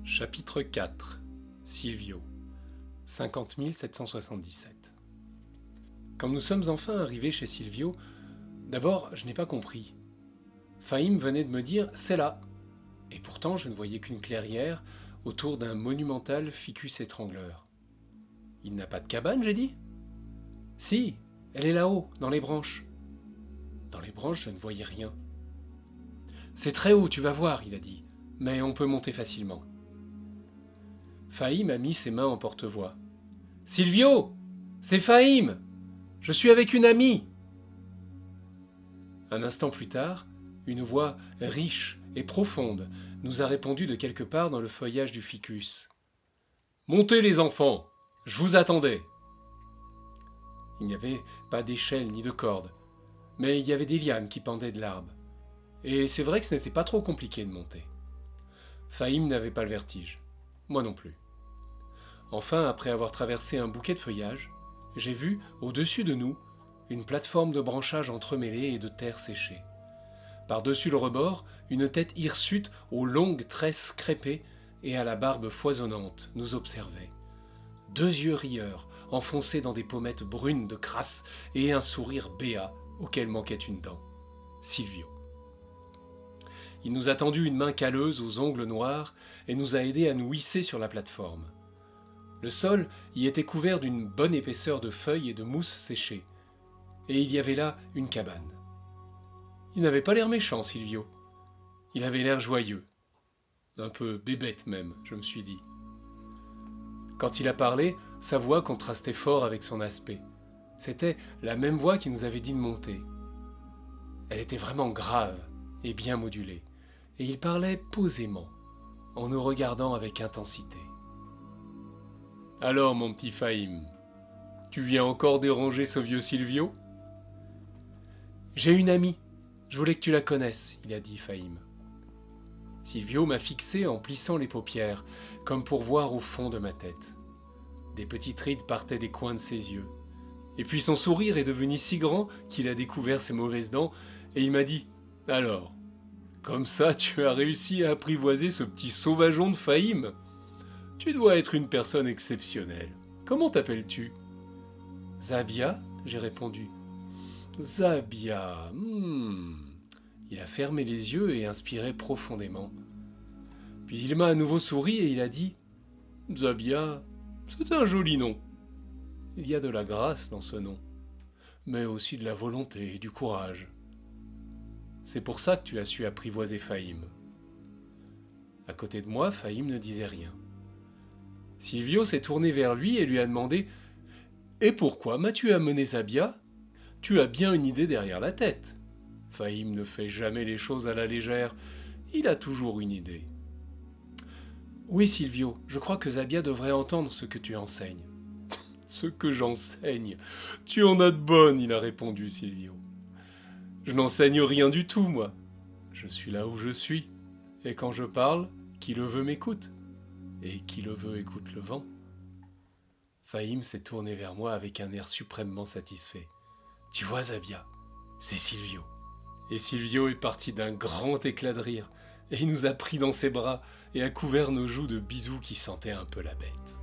Chapitre 4 Silvio 50 777. Quand nous sommes enfin arrivés chez Silvio, d'abord je n'ai pas compris. Fahim venait de me dire « c'est là ». Et pourtant je ne voyais qu'une clairière autour d'un monumental ficus étrangleur. « Il n'a pas de cabane, j'ai dit ?»« Si, elle est là-haut, dans les branches. » Dans les branches, je ne voyais rien. « C'est très haut, tu vas voir, il a dit, mais on peut monter facilement. » Fahim a mis ses mains en porte-voix. « Silvio, c'est Fahim! Je suis avec une amie !» Un instant plus tard, une voix riche et profonde nous a répondu de quelque part dans le feuillage du ficus. « Montez les enfants, je vous attendais !» Il n'y avait pas d'échelle ni de corde, mais il y avait des lianes qui pendaient de l'arbre. Et c'est vrai que ce n'était pas trop compliqué de monter. Fahim n'avait pas le vertige, moi non plus. Enfin, après avoir traversé un bouquet de feuillage, j'ai vu, au-dessus de nous, une plateforme de branchages entremêlés et de terre séchée. Par-dessus le rebord, une tête hirsute aux longues tresses crêpées et à la barbe foisonnante nous observait. 2 yeux rieurs, enfoncés dans des pommettes brunes de crasse et un sourire béat auquel manquait une dent. Silvio. Il nous a tendu une main calleuse aux ongles noirs et nous a aidés à nous hisser sur la plateforme. Le sol y était couvert d'une bonne épaisseur de feuilles et de mousse séchée, et il y avait là une cabane. Il n'avait pas l'air méchant, Silvio. Il avait l'air joyeux. Un peu bébête même, je me suis dit. Quand il a parlé, sa voix contrastait fort avec son aspect. C'était la même voix qui nous avait dit de monter. Elle était vraiment grave et bien modulée, et il parlait posément, en nous regardant avec intensité. « Alors, mon petit Fahim, tu viens encore déranger ce vieux Silvio ?»« J'ai une amie, je voulais que tu la connaisses, » il a dit Fahim. Silvio m'a fixé en plissant les paupières, comme pour voir au fond de ma tête. Des petites rides partaient des coins de ses yeux. Et puis son sourire est devenu si grand qu'il a découvert ses mauvaises dents, et il m'a dit « Alors, comme ça tu as réussi à apprivoiser ce petit sauvageon de Fahim ? Tu dois être une personne exceptionnelle. Comment t'appelles-tu ?»« Zabia ?» j'ai répondu. « Zabia, Il a fermé les yeux et inspiré profondément. Puis il m'a à nouveau souri et il a dit « Zabia, c'est un joli nom. Il y a de la grâce dans ce nom, mais aussi de la volonté et du courage. C'est pour ça que tu as su apprivoiser Fahim. » À côté de moi, Fahim ne disait rien. Silvio s'est tourné vers lui et lui a demandé « Et pourquoi m'as-tu amené Zabia ? Tu as bien une idée derrière la tête. » Fahim ne fait jamais les choses à la légère, il a toujours une idée. « Oui, Silvio, je crois que Zabia devrait entendre ce que tu enseignes. »« Ce que j'enseigne ? Tu en as de bonnes, » il a répondu Silvio. « Je n'enseigne rien du tout, moi. Je suis là où je suis, et quand je parle, qui le veut m'écoute. Et qui le veut écoute le vent. » Fahim s'est tourné vers moi avec un air suprêmement satisfait. « Tu vois, Zabia, c'est Silvio. » Et Silvio est parti d'un grand éclat de rire, et il nous a pris dans ses bras et a couvert nos joues de bisous qui sentaient un peu la bête.